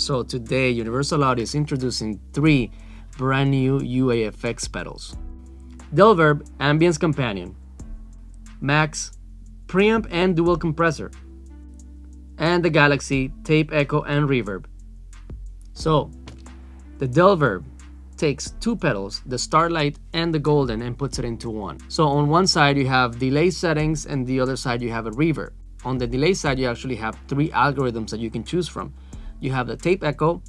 So today Universal Audio is introducing 3 brand new UAFX pedals. DelVerb Ambience Companion, Max, Preamp and Dual Compressor, and the Galaxy Tape Echo and Reverb. So the DelVerb takes 2 pedals, the Starlight and the Golden, and puts it into one. So on one side you have delay settings and the other side you have a reverb. On the delay side you actually have 3 algorithms that you can choose from. You have the tape echo,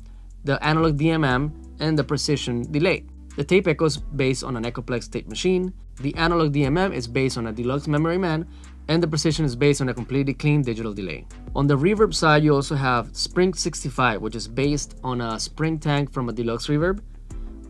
the analog DMM, and the precision delay. The tape echo is based on an Echoplex tape machine, the analog DMM is based on a deluxe memory man, and the precision is based on a completely clean digital delay. On the reverb side you also have Spring 65, which is based on a spring tank from a deluxe reverb.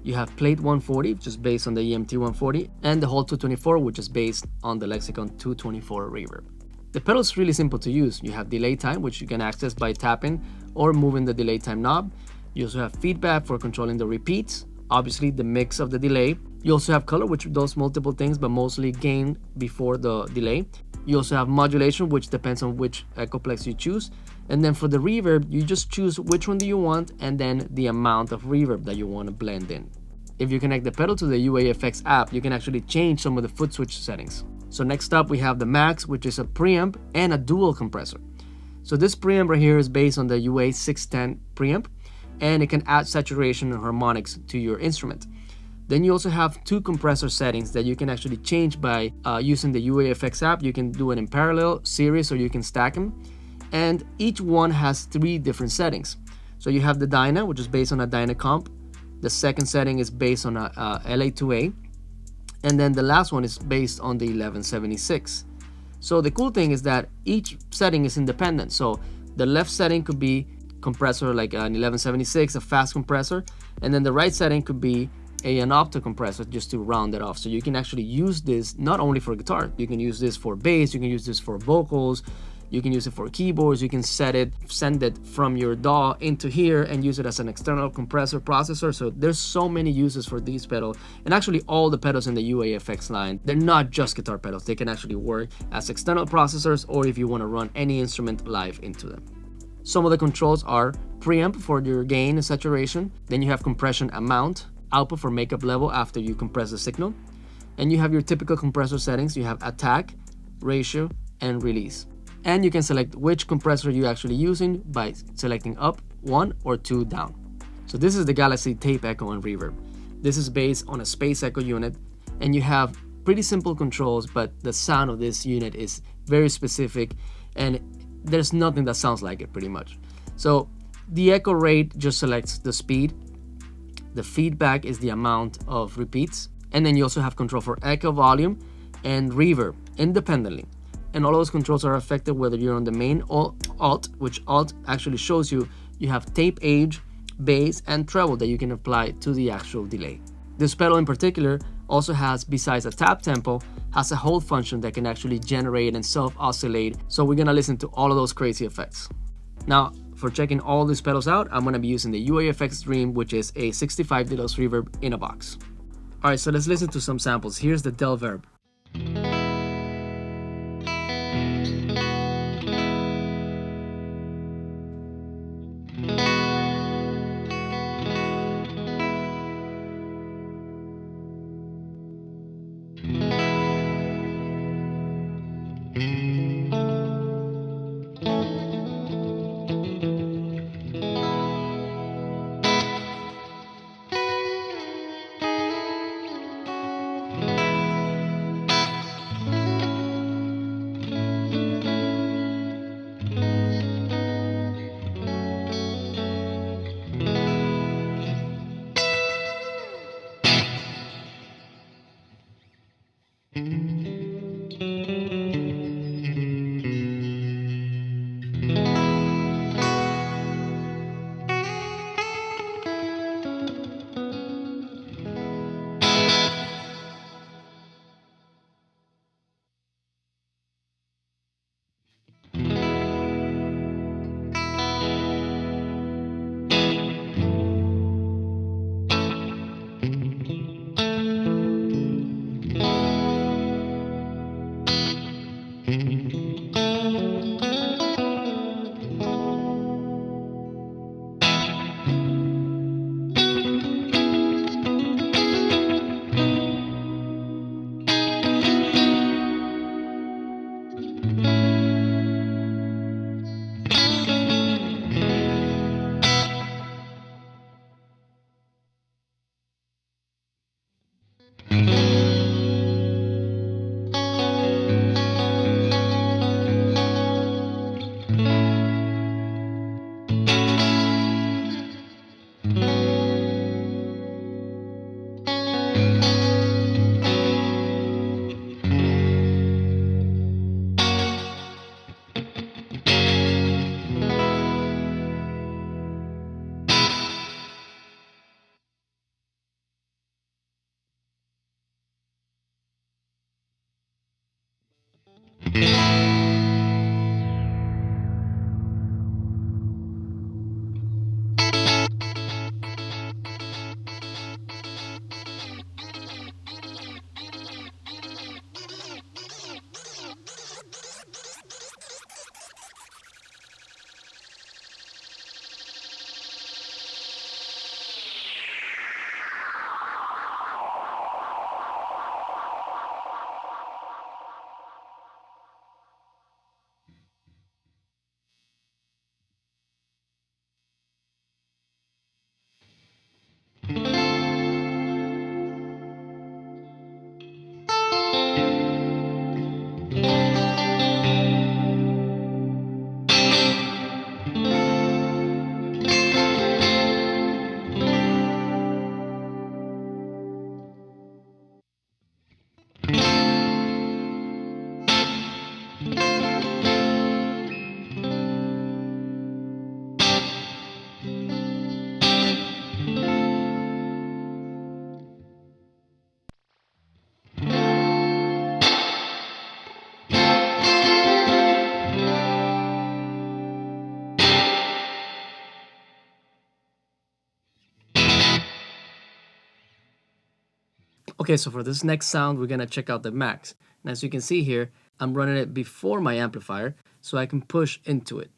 You have Plate 140, which is based on the EMT 140, and the Hall 224, which is based on the Lexicon 224 reverb. The pedal is really simple to use. You have delay time, which you can access by tapping or moving the delay time knob. You also have feedback for controlling the repeats, obviously the mix of the delay. You also have color, which does multiple things, but mostly gain before the delay. You also have modulation, which depends on which Echoplex you choose. And then for the reverb, you just choose which one do you want and then the amount of reverb that you want to blend in. If you connect the pedal to the UAFX app, you can actually change some of the foot switch settings. So next up we have the Max, which is a preamp and a dual compressor. So this preamp right here is based on the UA610 preamp, and it can add saturation and harmonics to your instrument. Then you also have 2 compressor settings that you can actually change by using the UAFX app. You can do it in parallel, series, or you can stack them. And each one has 3 different settings. So you have the Dyna, which is based on a Dynacomp. The second setting is based on a LA2A. And then the last one is based on the 1176. So the cool thing is that each setting is independent. So the left setting could be compressor like an 1176, a fast compressor. And then the right setting could be an opto compressor, just to round it off. So you can actually use this not only for guitar, you can use this for bass, you can use this for vocals, you can use it for keyboards, you can send it from your DAW into here and use it as an external compressor processor. So there's so many uses for these pedals, and actually all the pedals in the UAFX line, they're not just guitar pedals. They can actually work as external processors, or if you want to run any instrument live into them. Some of the controls are preamp for your gain and saturation, then you have compression amount, output for makeup level after you compress the signal, and you have your typical compressor settings. You have attack, ratio, and release. And you can select which compressor you're actually using by selecting up 1 or 2 down. So this is the Galaxy Tape Echo and Reverb. This is based on a Space Echo unit, and you have pretty simple controls, but the sound of this unit is very specific, and there's nothing that sounds like it pretty much. So the echo rate just selects the speed. The feedback is the amount of repeats, and then you also have control for echo volume and reverb independently. And all those controls are affected whether you're on the main or alt, which alt actually shows you have tape age, bass, and treble that you can apply to the actual delay. This pedal in particular also has, besides a tap tempo, has a hold function that can actually generate and self-oscillate. So we're gonna listen to all of those crazy effects. Now, for checking all these pedals out, I'm gonna be using the UAFX Dream, which is a 65 Deluxe Reverb in a box. All right, so let's listen to some samples. Here's the DelVerb. Okay, so for this next sound, we're gonna check out the max. And as you can see here, I'm running it before my amplifier, so I can push into it.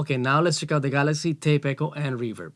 Okay, now let's check out the Galaxy Tape Echo and Reverb.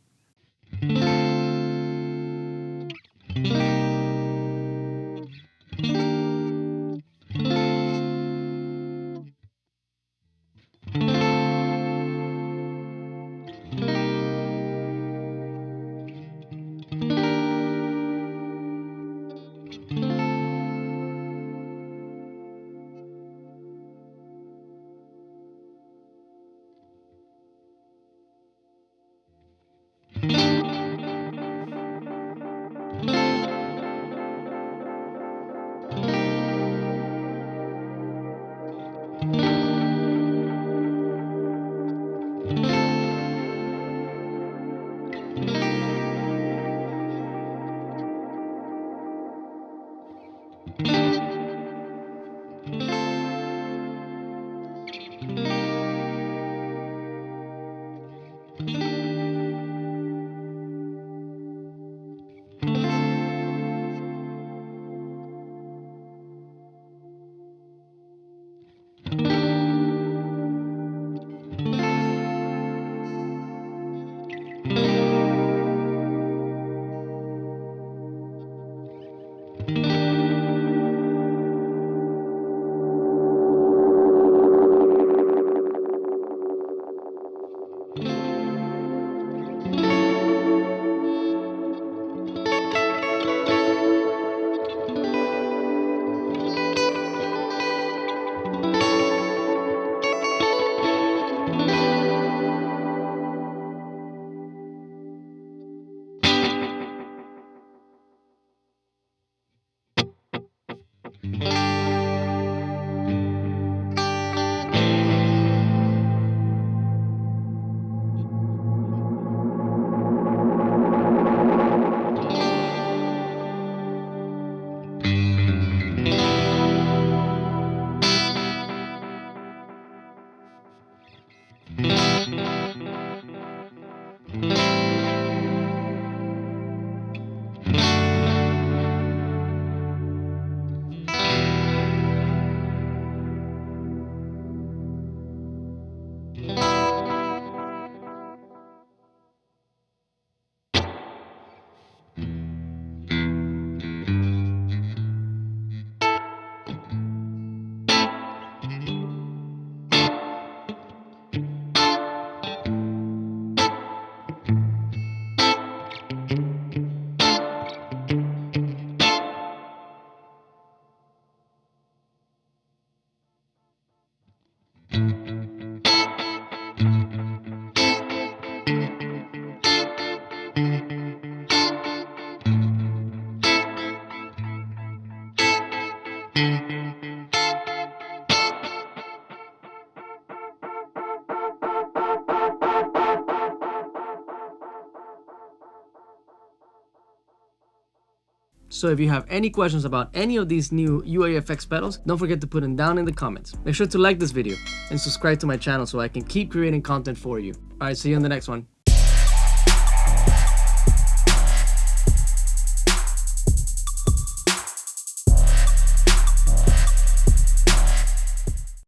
So if you have any questions about any of these new UAFX pedals, don't forget to put them down in the comments. Make sure to like this video and subscribe to my channel so I can keep creating content for you. Alright, see you in the next one.